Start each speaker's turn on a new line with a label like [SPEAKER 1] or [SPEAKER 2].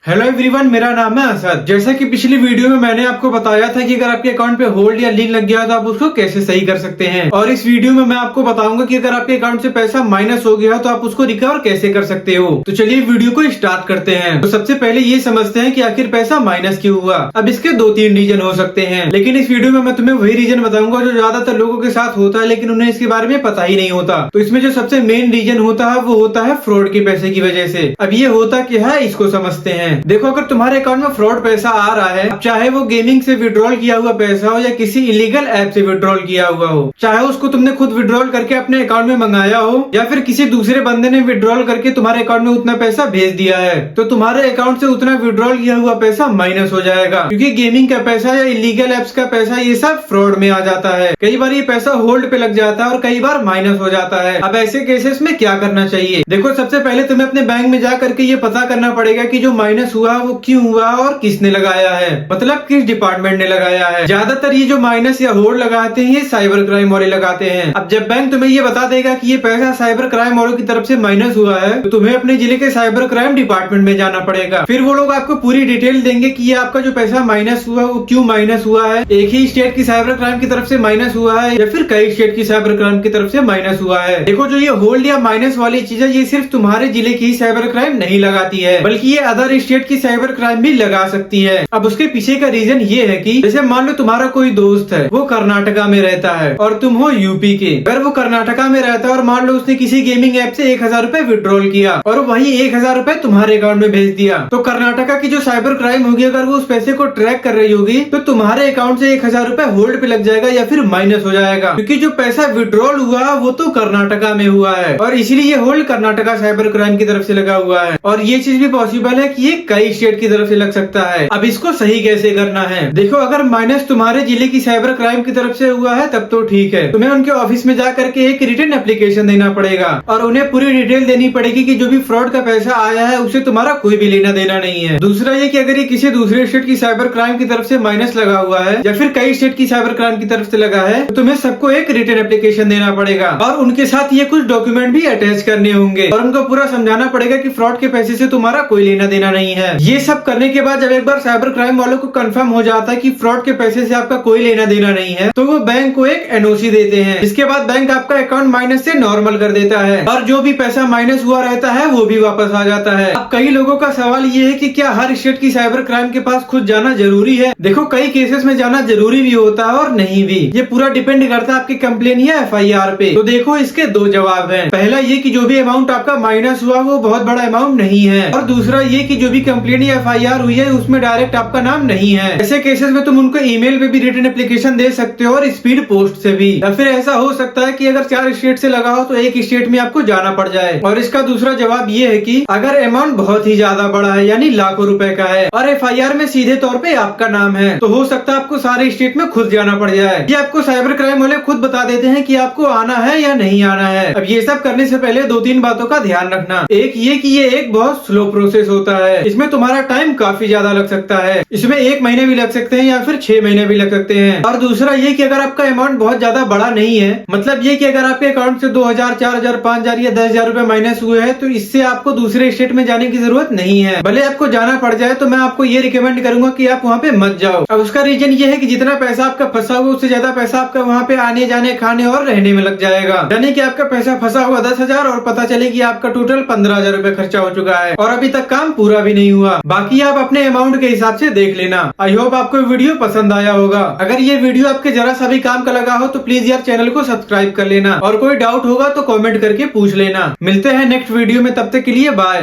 [SPEAKER 1] Hello everyone, मेरा नाम है असद। जैसा कि पिछली वीडियो में मैंने आपको बताया था कि अगर आपके अकाउंट पे होल्ड या लिंक लग गया तो आप उसको कैसे सही कर सकते हैं, और इस वीडियो में मैं आपको बताऊंगा कि अगर आपके अकाउंट से पैसा माइनस हो गया हो तो आप उसको रिकवर कैसे कर सकते हो। तो चलिए वीडियो को स्टार्ट करते हैं। तो सबसे पहले ये समझते हैं कि आखिर पैसा माइनस क्यों हुआ। अब इसके 2-3 रीजन हो सकते हैं, लेकिन इस वीडियो में मैं तुम्हें वही रीजन बताऊंगा जो ज्यादातर लोगों के साथ होता है लेकिन उन्हें इसके बारे में पता ही नहीं होता। तो इसमें जो सबसे मेन रीजन होता है वो होता है फ्रॉड के पैसे की वजह से। अब ये होता क्या है इसको समझते हैं। देखो, अगर तुम्हारे अकाउंट में फ्रॉड पैसा आ रहा है, चाहे वो गेमिंग से विड्रॉल किया हुआ पैसा हो या किसी इलीगल ऐप से विड्रॉल किया हुआ हो, चाहे उसको तुमने खुद विड्रॉल करके अपने अकाउंट में मंगाया हो या फिर किसी दूसरे बंदे ने विड्रॉल करके तुम्हारे अकाउंट में उतना पैसा भेज दिया है, तो तुम्हारे अकाउंट से उतना विड्रॉल किया हुआ पैसा माइनस हो जाएगा। क्योंकि गेमिंग का पैसा या इलीगल एप्स का पैसा ये सब फ्रॉड में आ जाता है। कई बार ये पैसा होल्ड पे लग जाता है और कई बार माइनस हो जाता है। अब ऐसे केसेस में क्या करना चाहिए? देखो, सबसे पहले तुम्हें अपने बैंक में जा करके ये पता करना पड़ेगा कि जो माइनस हुआ वो क्यों हुआ और किसने लगाया है, मतलब किस डिपार्टमेंट ने लगाया है। ज्यादातर ये जो माइनस या होल्ड लगाते हैं ये साइबर क्राइम वाले लगाते हैं। अब जब बैंक तुम्हें ये बता देगा कि ये पैसा साइबर क्राइम वालों की तरफ से माइनस हुआ है, तो तुम्हें अपने जिले के साइबर क्राइम डिपार्टमेंट में जाना पड़ेगा। फिर वो लोग आपको पूरी डिटेल देंगे कि ये आपका जो पैसा माइनस हुआ वो क्यों माइनस हुआ है, एक ही स्टेट की साइबर क्राइम की तरफ से माइनस हुआ है या फिर कई स्टेट की साइबर क्राइम की तरफ से माइनस हुआ है। देखो, जो ये होल्ड या माइनस वाली चीजें ये सिर्फ तुम्हारे जिले की साइबर क्राइम नहीं लगाती है, बल्कि ये अदर स्टेट की साइबर क्राइम भी लगा सकती है। अब उसके पीछे का रीजन ये है कि जैसे मान लो तुम्हारा कोई दोस्त है, वो कर्नाटका में रहता है और तुम हो यूपी के। अगर वो कर्नाटका में रहता है और मान लो उसने किसी गेमिंग ऐप से 1000 रुपए विड्रॉल किया और वही 1000 रुपए तुम्हारे अकाउंट में भेज दिया, तो कर्नाटका की जो साइबर क्राइम होगी, अगर वो उस पैसे को ट्रैक कर रही होगी तो तुम्हारे अकाउंट से 1000 रुपए होल्ड पे लग जाएगा या फिर माइनस हो जाएगा। क्योंकि जो पैसा विड्रॉल हुआ वो तो कर्नाटका में हुआ है और इसीलिए ये होल्ड कर्नाटका साइबर क्राइम की तरफ से लगा हुआ है। और ये चीज भी पॉसिबल है कि ये कई स्टेट की तरफ से लग सकता है। अब इसको सही कैसे करना है? देखो, अगर माइनस तुम्हारे जिले की साइबर क्राइम की तरफ से हुआ है तब तो ठीक है, तुम्हें उनके ऑफिस में जा करके एक रिटर्न एप्लीकेशन देना पड़ेगा और उन्हें पूरी डिटेल देनी पड़ेगी कि जो भी फ्रॉड का पैसा आया है उसे तुम्हारा कोई भी लेना देना नहीं है। दूसरा ये कि अगर ये किसी दूसरे स्टेट की साइबर क्राइम की तरफ से माइनस लगा हुआ है या फिर कई स्टेट की साइबर क्राइम की तरफ से लगा है, तो तुम्हें सबको एक रिटर्न एप्लीकेशन देना पड़ेगा और उनके साथ ये कुछ डॉक्यूमेंट भी अटैच करने होंगे और उनको पूरा समझाना पड़ेगा कि फ्रॉड के पैसे से तुम्हारा कोई लेना देना नहीं है। ये सब करने के बाद जब एक बार साइबर क्राइम वालों को कंफर्म हो जाता है कि फ्रॉड के पैसे से आपका कोई लेना देना नहीं है, तो वो बैंक को एक एनओसी देते हैं। इसके बाद बैंक आपका अकाउंट माइनस से नॉर्मल कर देता है और जो भी पैसा माइनस हुआ रहता है वो भी वापस आ जाता है। अब कई लोगों का सवाल ये है कि क्या हर स्टेट की साइबर क्राइम के पास खुद जाना जरूरी है? देखो, कई केसेस में जाना जरूरी भी होता है और नहीं भी। ये पूरा डिपेंड करता है आपकी कंप्लेन या FIR पे। तो देखो, इसके 2 जवाब हैं। पहला ये कि जो भी अमाउंट आपका माइनस हुआ वो बहुत बड़ा अमाउंट नहीं है, और दूसरा ये कि जो भी कंप्लेन या FIR हुई है उसमें डायरेक्ट आपका नाम नहीं है। ऐसे केसेस में तुम उनको ईमेल पे भी रिटर्न एप्लीकेशन दे सकते हो और स्पीड पोस्ट से भी। या फिर ऐसा हो सकता है कि अगर 4 स्टेट से लगा हो तो एक स्टेट में आपको जाना पड़ जाए। और इसका दूसरा जवाब ये है कि अगर अमाउंट बहुत ही ज्यादा बड़ा है, यानी लाखों रुपए का है और FIR में सीधे तौर पे आपका नाम है, तो हो सकता है आपको सारे स्टेट में खुद जाना पड़ जाए। ये आपको साइबर क्राइम वाले खुद बता देते हैं कि आपको आना है या नहीं आना है। अब ये सब करने से पहले 2-3 बातों का ध्यान रखना। एक ये कि ये एक बहुत स्लो प्रोसेस होता है, इसमें तुम्हारा टाइम काफी ज्यादा लग सकता है। इसमें 1 महीने भी लग सकते हैं या फिर 6 महीने भी लग सकते हैं। और दूसरा ये कि अगर आपका अमाउंट बहुत ज्यादा बड़ा नहीं है, मतलब ये कि अगर आपके अकाउंट से 2000, 4000, 5000 या 10,000 रुपए माइनस हुए हैं, तो इससे आपको दूसरे स्टेट में जाने की जरूरत नहीं है। भले आपको जाना पड़ जाए तो मैं आपको ये रिकमेंड करूंगा कि आप वहाँ पे मत जाओ। अब उसका रीजन ये है कि जितना पैसा आपका फंसा हुआ उससे ज्यादा पैसा आपका वहाँ पे आने जाने, खाने और रहने में लग जाएगा। यानी कि आपका पैसा फंसा हुआ 10,000 और पता चले कि आपका टोटल 15,000 रुपए खर्चा हो चुका है और अभी तक काम पूरा भी नहीं हुआ। बाकी आप अपने अमाउंट के हिसाब से देख लेना। आई होप आपको वीडियो पसंद आया होगा। अगर ये वीडियो आपके जरा सा भी काम का लगा हो तो प्लीज यार चैनल को सब्सक्राइब कर लेना और कोई डाउट होगा तो कमेंट करके पूछ लेना। मिलते हैं नेक्स्ट वीडियो में, तब तक के लिए बाय।